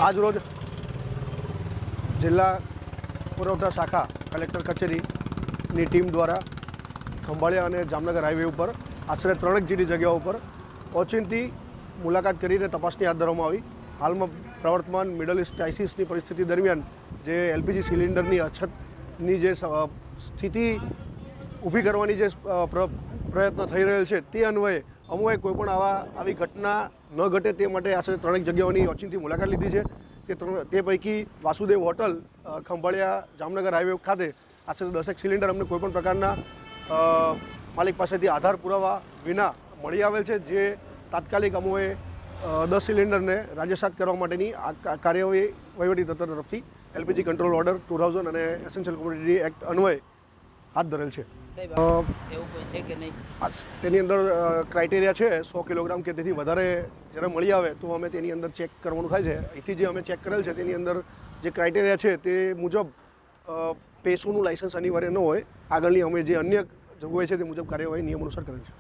આજરોજ જિલ્લા પુરવઠા શાખા કલેક્ટર કચેરીની ટીમ દ્વારા ખંભાળિયા અને જામનગર હાઈવે ઉપર આશરે 3 જેટલી જગ્યાઓ ઉપર ઓચિંતી મુલાકાત કરીને તપાસણી હાથ ધરવામાં આવી। હાલમાં પ્રવર્તમાન મિડલ ઇસ્ટ ક્રાઇસિસની પરિસ્થિતિ દરમિયાન જે એલપીજી સિલિન્ડરની અછતની જે સ્થિતિ ઊભી કરવાની જે પ્રયત્ન થઈ રહેલ છે તે અન્વયે અમોએ કોઈપણ આવી ઘટના ન ઘટે તે માટે આશરે 3 જગ્યાઓની ઓચિંતી મુલાકાત લીધી છે। તે પૈકી વાસુદેવ હોટલ ખંભાળિયા જામનગર હાઈવે ખાતે આશરે 10 સિલિન્ડર અમને કોઈપણ પ્રકારના માલિક પાસેથી આધાર પુરાવા વિના મળી આવેલ છે, જે તાત્કાલિક અમોએ 10 સિલિન્ડરને રાજ્યસાત કરવા માટેની કાર્યવાહી વહીવટીતંત્ર તરફથી એલપીજી કંટ્રોલ ઓર્ડર 2000 અને એસેન્શિયલ કોમોડિટી એક્ટ અન્વયે હાથ ધરેલ છે। એવું કોઈ છે કે નહીં? તેની અંદર ક્રાઇટેરિયા છે 100 કિલોગ્રામ કે તેથી વધારે જ્યારે મળી આવે તો અમે તેની અંદર ચેક કરવાનું થાય છે। અહીંથી જે અમે ચેક કરેલ છે તેની અંદર જે ક્રાઇટેરિયા છે તે મુજબ પેસોનું લાઇસન્સ અનિવાર્ય ન હોય, આગળની અમે જે અન્ય જોગવાઈ છે તે મુજબ કાર્યવાહી નિયમ અનુસાર કરેલ છે।